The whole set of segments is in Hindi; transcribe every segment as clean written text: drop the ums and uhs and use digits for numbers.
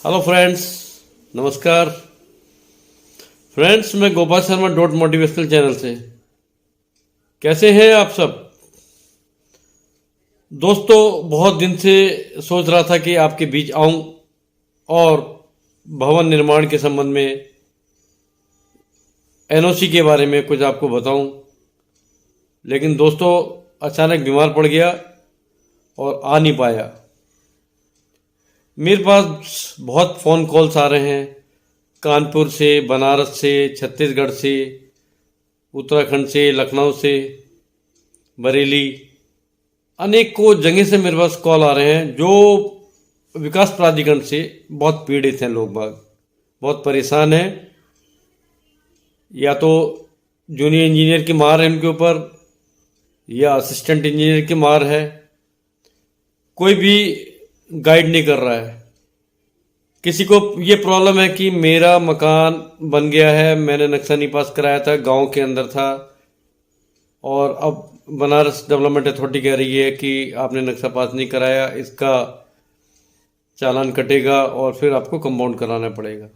हेलो फ्रेंड्स, नमस्कार फ्रेंड्स। मैं Gopal Sharma dot motivational channel से। कैसे हैं आप सब दोस्तों? बहुत दिन से सोच रहा था कि आपके बीच आऊं और भवन निर्माण के संबंध में एनओसी के बारे में कुछ आपको बताऊं, लेकिन दोस्तों अचानक बीमार पड़ गया और आ नहीं पाया। मेरे पास बहुत फ़ोन कॉल्स आ रहे हैं, कानपुर से, बनारस से, छत्तीसगढ़ से, उत्तराखंड से, लखनऊ से, बरेली, अनेकों जगह से मेरे पास कॉल आ रहे हैं। जो विकास प्राधिकरण से बहुत पीड़ित हैं, लोग बाग बहुत परेशान हैं। या तो जूनियर इंजीनियर की मार है उनके ऊपर, या असिस्टेंट इंजीनियर की मार है। कोई भी गाइड नहीं कर रहा है। किसी को ये प्रॉब्लम है कि मेरा मकान बन गया है, मैंने नक्शा नहीं पास कराया था, गांव के अंदर था, और अब बनारस डेवलपमेंट अथॉरिटी कह रही है कि आपने नक्शा पास नहीं कराया, इसका चालान कटेगा और फिर आपको कंपाउंड कराना पड़ेगा।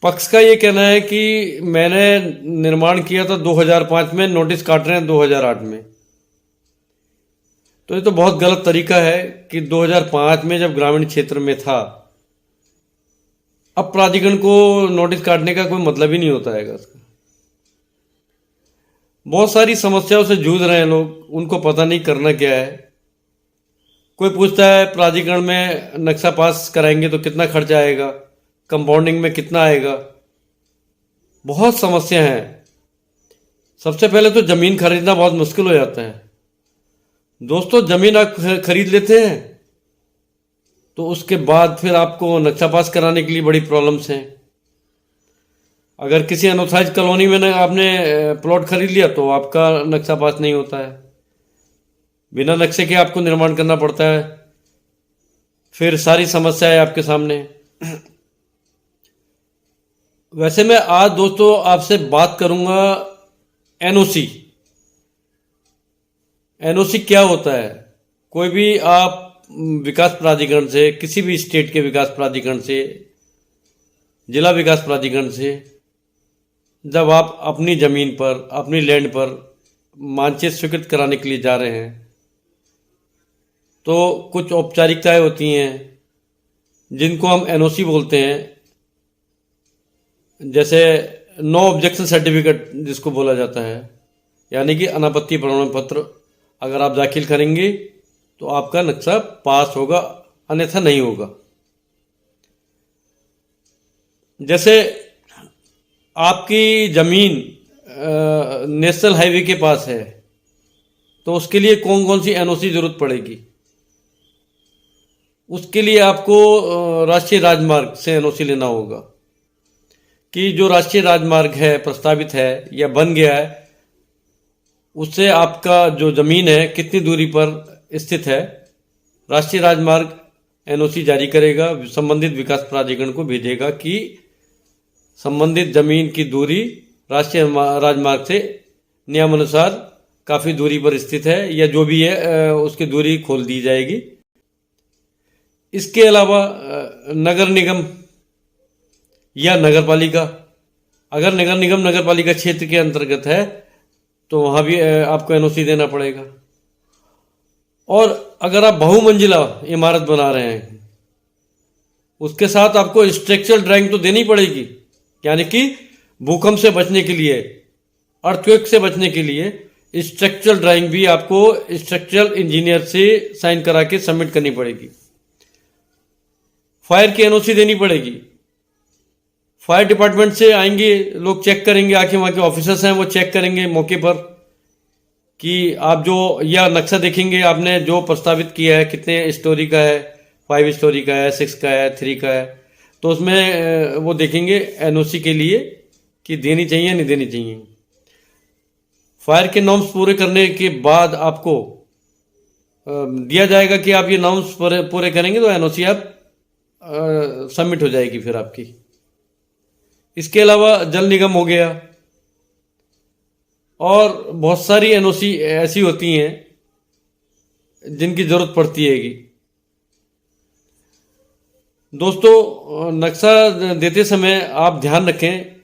पक्ष का ये कहना है कि मैंने निर्माण किया था 2005 में, नोटिस काट रहे हैं 2008 में। तो ये तो बहुत गलत तरीका है कि 2005 में जब ग्रामीण क्षेत्र में था, अब प्राधिकरण को नोटिस काटने का कोई मतलब ही नहीं होता है इसका। बहुत सारी समस्याओं से जूझ रहे हैं लोग, उनको पता नहीं करना क्या है। कोई पूछता है प्राधिकरण में नक्शा पास कराएंगे तो कितना खर्चा आएगा, कंपाउंडिंग में कितना आएगा। बहुत समस्या हैं। सबसे पहले तो ज़मीन खरीदना बहुत मुश्किल हो जाता है दोस्तों। ज़मीन आप खरीद लेते हैं तो उसके बाद फिर आपको नक्शा पास कराने के लिए बड़ी प्रॉब्लम्स हैं। अगर किसी अनऑथराइज कॉलोनी में आपने प्लॉट खरीद लिया तो आपका नक्शा पास नहीं होता है, बिना नक्शे के आपको निर्माण करना पड़ता है। फिर सारी समस्याएं आपके सामने। वैसे मैं आज दोस्तों आपसे बात करूंगा एनओसी। एनओसी क्या होता है? कोई भी आप विकास प्राधिकरण से, किसी भी स्टेट के विकास प्राधिकरण से, जिला विकास प्राधिकरण से, जब आप अपनी ज़मीन पर, अपनी लैंड पर मानचित्र स्वीकृत कराने के लिए जा रहे हैं तो कुछ औपचारिकताएं होती हैं जिनको हम एनओसी बोलते हैं। जैसे नो ऑब्जेक्शन सर्टिफिकेट जिसको बोला जाता है, यानी कि अनापत्ति प्रमाण पत्र अगर आप दाखिल करेंगे तो आपका नक्शा पास होगा, अन्यथा नहीं होगा। जैसे आपकी ज़मीन नेशनल हाईवे के पास है तो उसके लिए कौन कौन सी एनओसी ज़रूरत पड़ेगी? उसके लिए आपको राष्ट्रीय राजमार्ग से एनओसी लेना होगा कि जो राष्ट्रीय राजमार्ग है, प्रस्तावित है या बन गया है, उससे आपका जो ज़मीन है कितनी दूरी पर स्थित है। राष्ट्रीय राजमार्ग एनओसी जारी करेगा, संबंधित विकास प्राधिकरण को भेजेगा कि संबंधित ज़मीन की दूरी राष्ट्रीय राजमार्ग से नियमानुसार काफ़ी दूरी पर स्थित है, या जो भी है उसकी दूरी खोल दी जाएगी। इसके अलावा नगर निगम या नगर पालिका, अगर नगर निगम नगर पालिका क्षेत्र के अंतर्गत है तो वहाँ भी आपको एनओसी देना पड़ेगा। और अगर आप बहुमंजिला इमारत बना रहे हैं उसके साथ आपको स्ट्रक्चरल ड्राइंग तो देनी पड़ेगी, यानी कि भूकंप से बचने के लिए, अर्थक्वेक से बचने के लिए स्ट्रक्चरल ड्राइंग भी आपको स्ट्रक्चरल इंजीनियर से साइन करा के सबमिट करनी पड़ेगी। फायर की एनओसी देनी पड़ेगी। फायर डिपार्टमेंट से आएंगे लोग, चेक करेंगे, आके वहाँ के ऑफिसर्स हैं वो चेक करेंगे मौके पर कि आप जो या नक्शा देखेंगे आपने जो प्रस्तावित किया है कितने स्टोरी का है, 5 स्टोरी का है, 6 का है, 3 का है, तो उसमें वो देखेंगे एनओसी के लिए कि देनी चाहिए नहीं देनी चाहिए। फायर के नॉर्म्स पूरे करने के बाद आपको दिया जाएगा कि आप ये नॉर्म्स पूरे करेंगे तो एनओसी आप सबमिट हो जाएगी फिर आपकी। इसके अलावा जल निगम हो गया, और बहुत सारी एनओसी ऐसी होती हैं जिनकी ज़रूरत पड़ती है। दोस्तों, नक्शा देते समय आप ध्यान रखें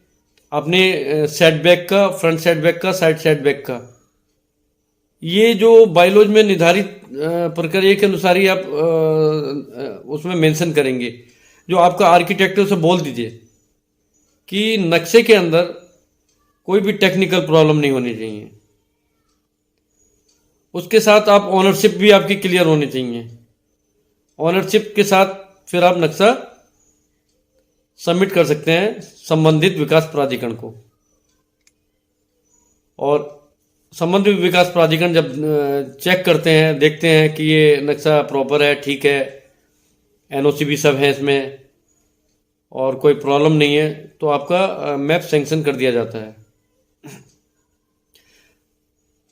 अपने सेटबैक का, फ्रंट सेटबैक का, साइड सेटबैक का। ये जो बायलॉज में निर्धारित प्रक्रिया के अनुसार ही आप उसमें मेंशन करेंगे। जो आपका आर्किटेक्ट है उसे बोल दीजिए कि नक्शे के अंदर कोई भी टेक्निकल प्रॉब्लम नहीं होनी चाहिए। उसके साथ आप ओनरशिप भी आपकी क्लियर होनी चाहिए। ओनरशिप के साथ फिर आप नक्शा सबमिट कर सकते हैं संबंधित विकास प्राधिकरण को। और संबंधित विकास प्राधिकरण जब चेक करते हैं, देखते हैं कि ये नक्शा प्रॉपर है, ठीक है, एनओसी भी सब है इसमें और कोई प्रॉब्लम नहीं है, तो आपका मैप सैंक्शन कर दिया जाता है।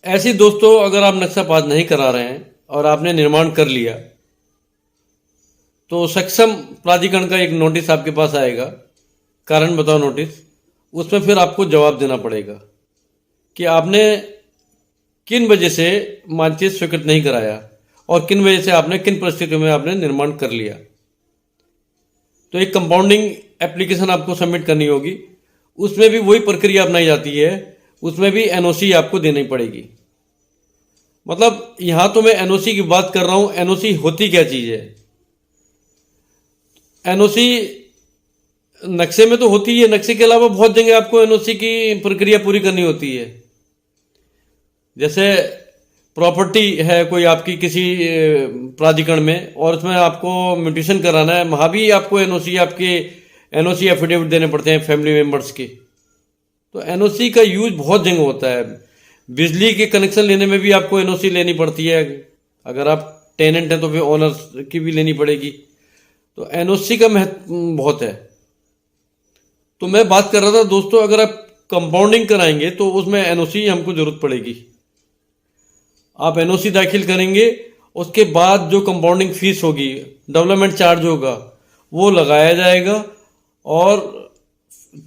ऐसे ही दोस्तों, अगर आप नक्शा पास नहीं करा रहे हैं और आपने निर्माण कर लिया, तो सक्षम प्राधिकरण का एक नोटिस आपके पास आएगा, कारण बताओ नोटिस। उसमें फिर आपको जवाब देना पड़ेगा कि आपने किन वजह से मानचित्र स्वीकृत नहीं कराया और किन वजह से आपने, किन परिस्थितियों में आपने निर्माण कर लिया। तो एक कंपाउंडिंग एप्लीकेशन आपको सबमिट करनी होगी। उसमें भी वही प्रक्रिया अपनाई जाती है, उसमें भी एनओसी आपको देनी पड़ेगी। मतलब यहाँ तो मैं एनओसी की बात कर रहा हूँ, एनओसी होती क्या चीज़ है। एनओसी नक्शे में तो होती है, नक्शे के अलावा बहुत जगह आपको एनओसी की प्रक्रिया पूरी करनी होती है। जैसे प्रॉपर्टी है कोई आपकी किसी प्राधिकरण में और उसमें आपको म्यूटेशन कराना है, वहाँ भी आपको एनओसी, आपके एनओसी एफिडेविट देने पड़ते हैं फैमिली मेंबर्स के। तो एनओसी का यूज बहुत जगह होता है। बिजली के कनेक्शन लेने में भी आपको एनओसी लेनी पड़ती है। अगर आप टेनेंट हैं तो फिर ओनर की भी लेनी पड़ेगी। तो एनओसी का महत्व बहुत है। तो मैं बात कर रहा था दोस्तों, अगर आप कंपाउंडिंग कराएंगे तो उसमें एनओसी हमको जरूरत पड़ेगी। आप एनओसी दाखिल करेंगे, उसके बाद जो कंपाउंडिंग फीस होगी, डेवलपमेंट चार्ज होगा, वो लगाया जाएगा। और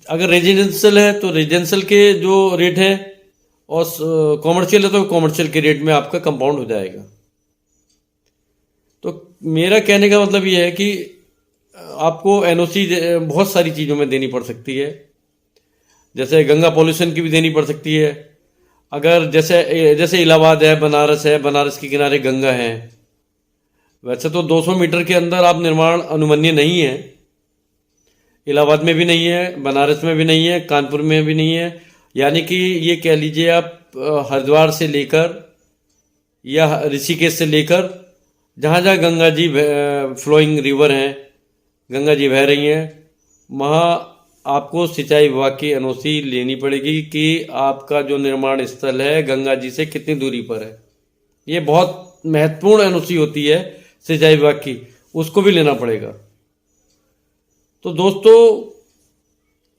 अगर रेजिडेंशियल है तो रेजिडेंशियल के जो रेट है, और कॉमर्शियल है तो कॉमर्शियल के रेट में आपका कंपाउंड हो जाएगा। तो मेरा कहने का मतलब ये है कि आपको एनओसी बहुत सारी चीज़ों में देनी पड़ सकती है। जैसे गंगा पॉल्यूशन की भी देनी पड़ सकती है। अगर जैसे इलाहाबाद है, बनारस के किनारे गंगा है। वैसे तो 200 मीटर के अंदर आप निर्माण अनुमन्य नहीं है। इलाहाबाद में भी नहीं है, बनारस में भी नहीं है, कानपुर में भी नहीं है। यानी कि ये कह लीजिए आप हरिद्वार से लेकर या ऋषिकेश से लेकर जहाँ जहाँ गंगा जी फ्लोइंग रिवर हैं, गंगा जी बह रही हैं, वहाँ आपको सिंचाई विभाग की एनओसी लेनी पड़ेगी कि आपका जो निर्माण स्थल है गंगा जी से कितनी दूरी पर है। ये बहुत महत्वपूर्ण एनओसी होती है सिंचाई विभाग की, उसको भी लेना पड़ेगा। तो दोस्तों,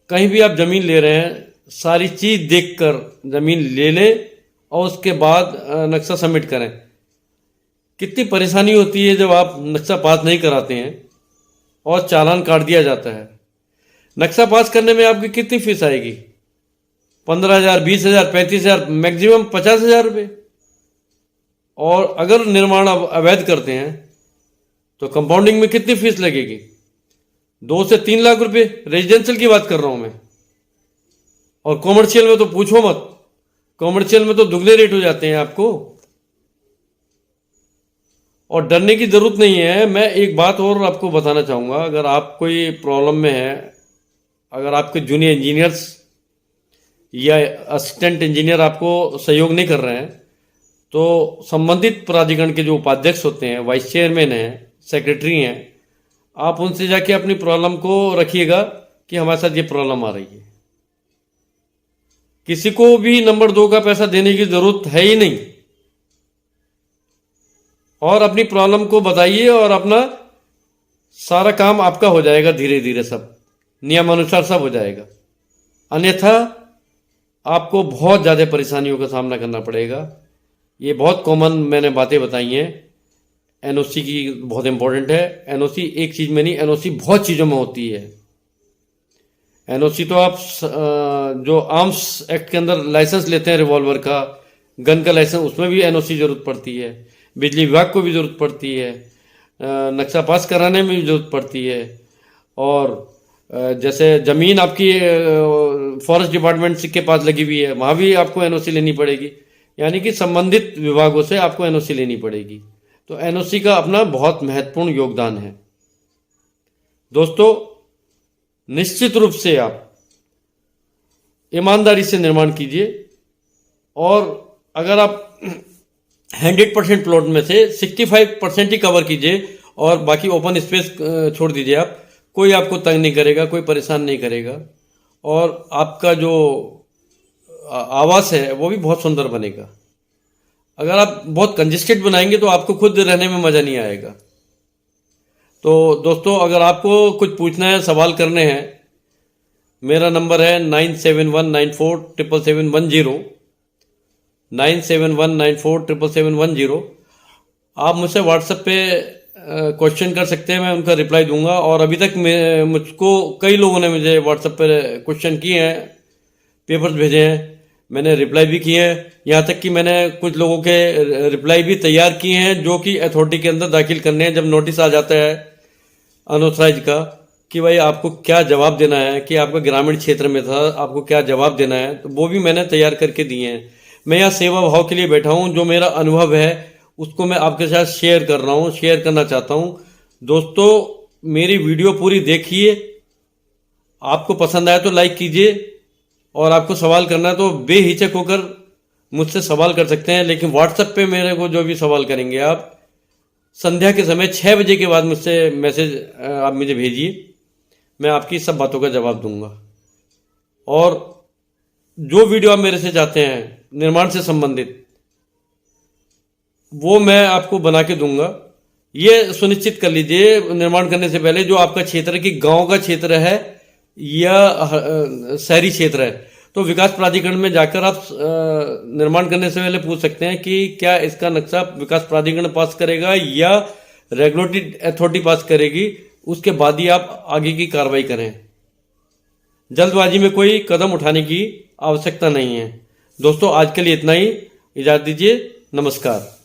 कहीं भी आप ज़मीन ले रहे हैं, सारी चीज़ देखकर ज़मीन ले लें और उसके बाद नक्शा सबमिट करें। कितनी परेशानी होती है जब आप नक्शा पास नहीं कराते हैं और चालान काट दिया जाता है। नक्शा पास करने में आपकी कितनी फीस आएगी? 15,000, 20,000, 35,000, मैक्सिमम 50,000 रुपये। और अगर निर्माण अवैध करते हैं तो कंपाउंडिंग में कितनी फीस लगेगी? 2 से 3 लाख रुपए। रेजिडेंशियल की बात कर रहा हूं मैं। और कॉमर्शियल में तो पूछो मत, कॉमर्शियल में तो दुगने रेट हो जाते हैं आपको। और डरने की जरूरत नहीं है। मैं एक बात और आपको बताना चाहूँगा, अगर आप कोई प्रॉब्लम में है, अगर आपके जूनियर इंजीनियर्स या असिस्टेंट इंजीनियर आपको सहयोग नहीं कर रहे हैं, तो संबंधित प्राधिकरण के जो उपाध्यक्ष होते हैं, वाइस चेयरमैन हैं, सेक्रेटरी हैं, आप उनसे जाके अपनी प्रॉब्लम को रखिएगा कि हमारे साथ ये प्रॉब्लम आ रही है। किसी को भी नंबर 2 का पैसा देने की जरूरत है ही नहीं। और अपनी प्रॉब्लम को बताइए और अपना सारा काम आपका हो जाएगा, धीरे धीरे सब नियमानुसार सब हो जाएगा। अन्यथा आपको बहुत ज़्यादा परेशानियों का सामना करना पड़ेगा। ये बहुत कॉमन मैंने बातें बताई हैं। एनओसी की बहुत इंपॉर्टेंट है। एनओसी एक चीज़ में नहीं, एनओसी बहुत चीज़ों में होती है। एनओसी तो आप जो आर्म्स एक्ट के अंदर लाइसेंस लेते हैं, रिवॉल्वर का, गन का लाइसेंस, उसमें भी एनओसी जरूरत पड़ती है। बिजली विभाग को भी जरूरत पड़ती है। नक्शा पास कराने में भी जरूरत पड़ती है। और जैसे ज़मीन आपकी फॉरेस्ट डिपार्टमेंट के पास लगी हुई है, वहाँ भी आपको एनओसी लेनी पड़ेगी। यानी कि संबंधित विभागों से आपको एनओसी लेनी पड़ेगी। तो एनओसी का अपना बहुत महत्वपूर्ण योगदान है। दोस्तों, निश्चित रूप से आप ईमानदारी से निर्माण कीजिए, और अगर आप 100% प्लॉट में से 65% ही कवर कीजिए और बाकी ओपन स्पेस छोड़ दीजिए। आप, कोई आपको तंग नहीं करेगा, कोई परेशान नहीं करेगा, और आपका जो आवास है वो भी बहुत सुंदर बनेगा। अगर आप बहुत कंजेस्टेड बनाएंगे तो आपको खुद रहने में मज़ा नहीं आएगा। तो दोस्तों, अगर आपको कुछ पूछना है, सवाल करने हैं, मेरा नंबर है 9719477710, 9719477710। आप मुझसे व्हाट्सएप पे क्वेश्चन कर सकते हैं, मैं उनका रिप्लाई दूंगा। और अभी तक मुझको कई लोगों ने मुझे व्हाट्सएप पे क्वेश्चन किए हैं, पेपर्स भेजे हैं, मैंने रिप्लाई भी किए हैं। यहाँ तक कि मैंने कुछ लोगों के रिप्लाई भी तैयार किए हैं जो कि अथॉरिटी के अंदर दाखिल करने हैं। जब नोटिस आ जाता है अनऑथराइज का कि भाई आपको क्या जवाब देना है, कि आपका ग्रामीण क्षेत्र में था, आपको क्या जवाब देना है, तो वो भी मैंने तैयार करके दिए हैं। मैं यहाँ सेवा भाव के लिए बैठा हूँ। जो मेरा अनुभव है उसको मैं आपके साथ शेयर कर रहा हूँ, शेयर करना चाहता हूँ। दोस्तों, मेरी वीडियो पूरी देखिए, आपको पसंद आया तो लाइक कीजिए, और आपको सवाल करना है तो बेहिचक होकर मुझसे सवाल कर सकते हैं। लेकिन व्हाट्सएप पे मेरे को जो भी सवाल करेंगे आप, संध्या के समय 6 बजे के बाद मुझसे मैसेज आप मुझे भेजिए, मैं आपकी सब बातों का जवाब दूंगा। और जो वीडियो आप मेरे से चाहते हैं निर्माण से संबंधित, वो मैं आपको बना के दूंगा। ये सुनिश्चित कर लीजिए निर्माण करने से पहले जो आपका क्षेत्र की गांव का क्षेत्र है या शहरी क्षेत्र है, तो विकास प्राधिकरण में जाकर आप निर्माण करने से पहले पूछ सकते हैं कि क्या इसका नक्शा विकास प्राधिकरण पास करेगा या रेगुलेटरी अथॉरिटी पास करेगी। उसके बाद ही आप आगे की कार्रवाई करें। जल्दबाजी में कोई कदम उठाने की आवश्यकता नहीं है। दोस्तों, आज के लिए इतना ही, इजाज़त दीजिए। नमस्कार।